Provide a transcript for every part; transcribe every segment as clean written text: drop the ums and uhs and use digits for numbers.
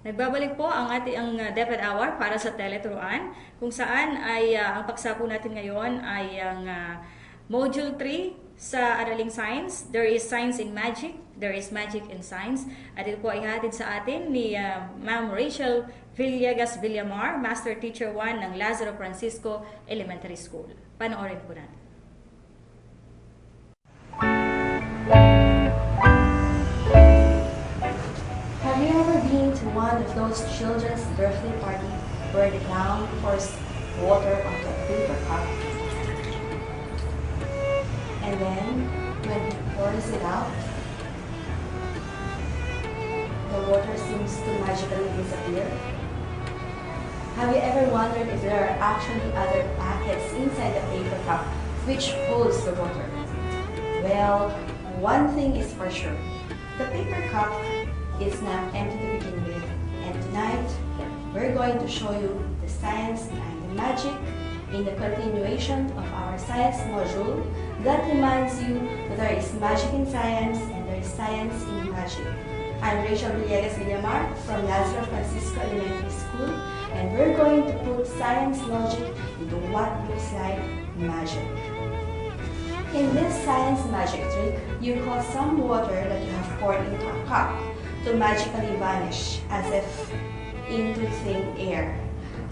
Nagbabalik po ang ating DepED Hour para sa Tele Turuan, kung saan ay ang paksa po natin ngayon ay ang Module 3 sa Araling Science. There is Science in Magic, there is Magic in Science. At ito po ay hatid sa atin ni Ma'am Rachelle Villegas-Villamar, Master Teacher 1 ng Lazaro Francisco Elementary School. Panoorin po natin. Have you ever been to one of those children's birthday parties where the clown pours water onto a paper cup? And then, when he pours it out, the water seems to magically disappear? Have you ever wondered if there are actually other packets inside the paper cup which holds the water? Well, one thing is for sure. The paper cup is not empty to begin with, and tonight we're going to show you the science behind the magic in the continuation of our science module that reminds you that there is magic in science and there is science in magic. I'm Rachelle Villegas-Villamar from Lazaro Francisco Elementary School, and we're going to put science logic into what looks like magic. In this science magic trick, you cause some water that you have poured into a cup to magically vanish as if into thin air.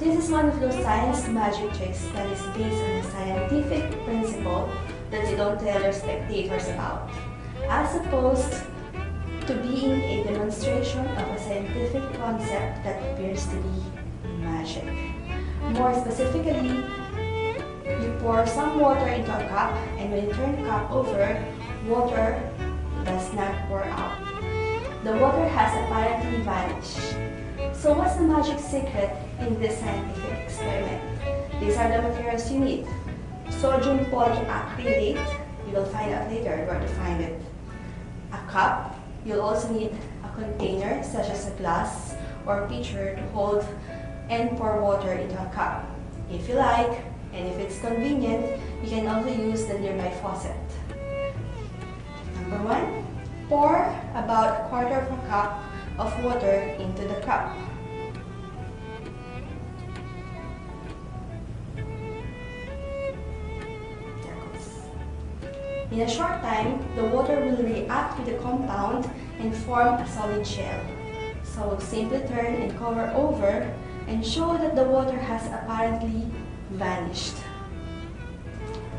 This is one of those science magic tricks that is based on a scientific principle that you don't tell your spectators about, as opposed to being a demonstration of a scientific concept that appears to be magic. More specifically, you pour some water into a cup, and when you turn the cup over, water does not pour out. The water has apparently vanished. So what's the magic secret in this scientific experiment? These are the materials you need. Sodium polyacrylate, you will find out later where to find it. A cup, you'll also need a container such as a glass or pitcher to hold and pour water into a cup. If you like, and if it's convenient, you can also use the nearby faucet. Number 1. Pour about 1/4 of a cup of water into the cup. There goes. In a short time, the water will react with the compound and form a solid shell. So simply turn and cover over and show that the water has apparently vanished.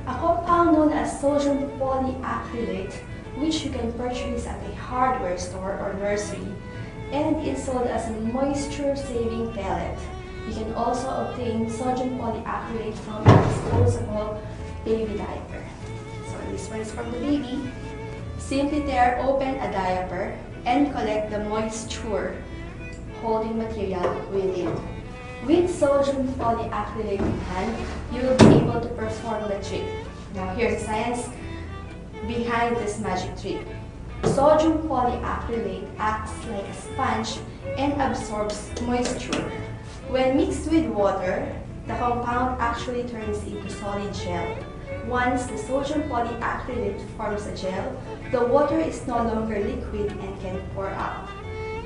A compound known as sodium polyacrylate, which you can purchase at a hardware store or nursery, and is sold as a moisture-saving pellet. You can also obtain sodium polyacrylate from a disposable baby diaper. So this one is from the baby. Simply tear open a diaper and collect the moisture holding material within. With sodium polyacrylate in hand, you will be able to perform the trick. Now here's the science behind this magic trick. Sodium polyacrylate acts like a sponge and absorbs moisture. When mixed with water, the compound actually turns into solid gel. Once the sodium polyacrylate forms a gel, the water is no longer liquid and can pour out.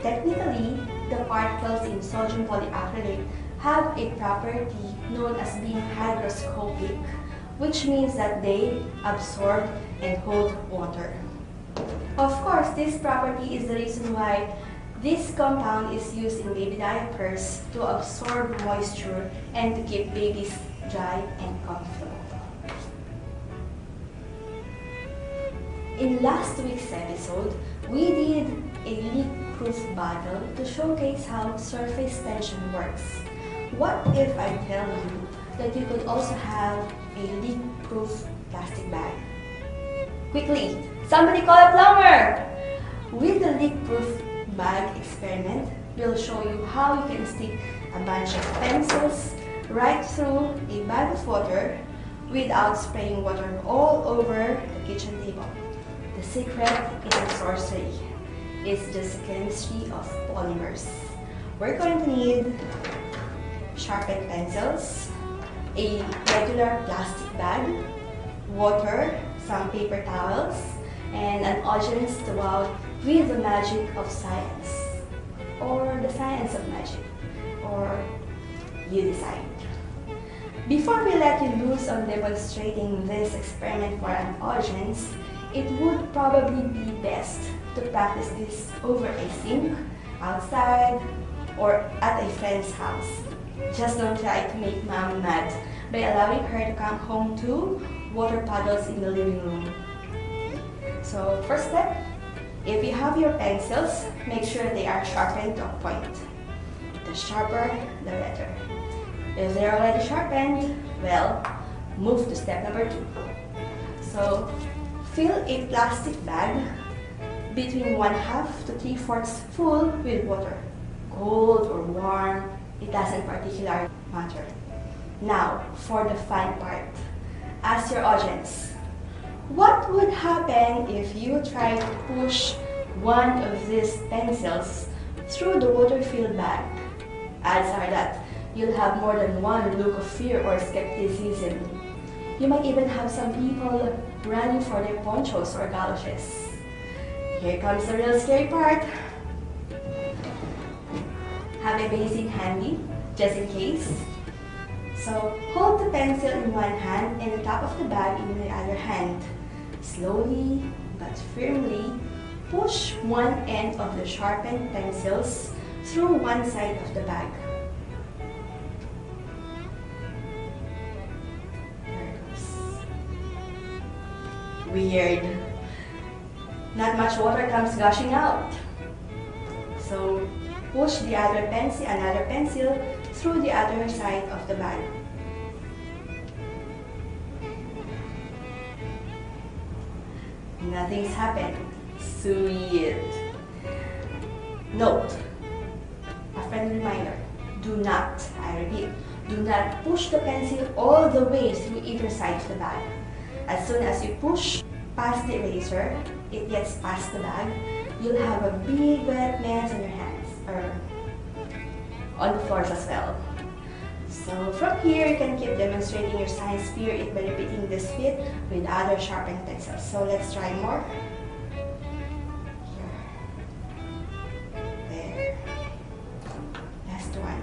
Technically, the particles in sodium polyacrylate have a property known as being hygroscopic, which means that they absorb and hold water. Of course, this property is the reason why this compound is used in baby diapers to absorb moisture and to keep babies dry and comfortable. In last week's episode, we did a leak-proof bottle to showcase how surface tension works. What if I tell you that you could also have a leak-proof plastic bag? Quickly, somebody call a plumber! With the leak-proof bag experiment, we'll show you how you can stick a bunch of pencils right through a bag of water without spraying water all over the kitchen table. The secret isn't sorcery. It's just the chemistry of polymers. We're going to need sharpened pencils, a regular plastic bag, water, some paper towels, and an audience to wow with the magic of science, or the the science of magic? Or you decide. Before we let you loose on demonstrating this experiment for an audience, it would probably be best to practice this over a sink, outside, or at a friend's house. Just don't try to make mom mad by allowing her to come home to water puddles in the living room. So first step, if you have your pencils, make sure they are sharpened to a point. The sharper, the better. If they're already sharpened, well, move to step number 2. So fill a plastic bag between 1/2 to 3/4 full with water. Cold or warm, it doesn't particularly matter. Now, for the fun part. Ask your audience, what would happen if you try to push one of these pencils through the water-filled bag? Odds are that you'll have more than one look of fear or skepticism. You might even have some people running for their ponchos or galoshes. Here comes the real scary part. Have a basin handy, just in case. So, hold the pencil in one hand and the top of the bag in the other hand. Slowly but firmly, push one end of the sharpened pencils through one side of the bag. There it goes. Weird. Not much water comes gushing out. So, push another pencil through the other side of the bag. Nothing's happened. Sweet. Note, a friendly reminder, do not, I repeat, do not push the pencil all the way through either side of the bag. As soon as you push past the eraser, it gets past the bag, you'll have a big wet mess on your hands, or on the floors as well. So from here, you can keep demonstrating your science spirit by repeating this feat with other sharpened pencils. So let's try more. Here. There. Last one.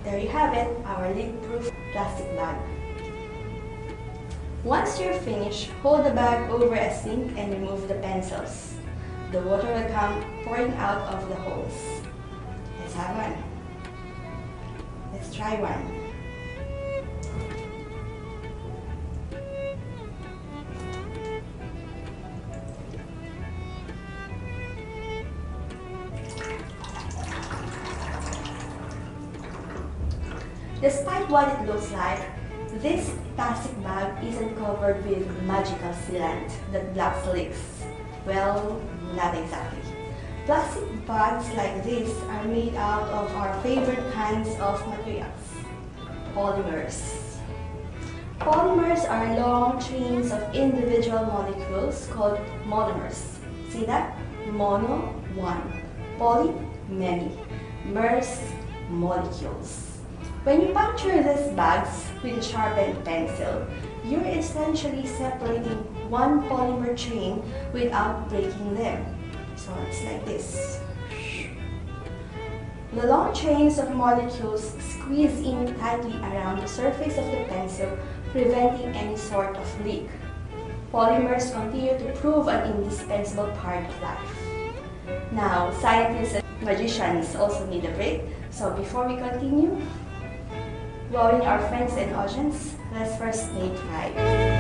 There you have it, our leak-proof plastic bag. Once you're finished, hold the bag over a sink and remove the pencils. The water will come pouring out of the holes. Let's have one. Let's try one. Despite what it looks like, this plastic bag isn't covered with magical sealant that blocks leaks. Well, not exactly. Plastic bags like this are made out of our favorite kinds of materials, polymers. Polymers are long chains of individual molecules called monomers. See that? Mono, one. Poly, many. Mers, molecules. When you puncture these bags with a sharpened pencil, you're essentially separating one polymer chain without breaking them. So it's like this. The long chains of molecules squeeze in tightly around the surface of the pencil, preventing any sort of leak. Polymers continue to prove an indispensable part of life. Now, scientists and magicians also need a break, so before we continue, wowing our friends and audience, let's first name 5.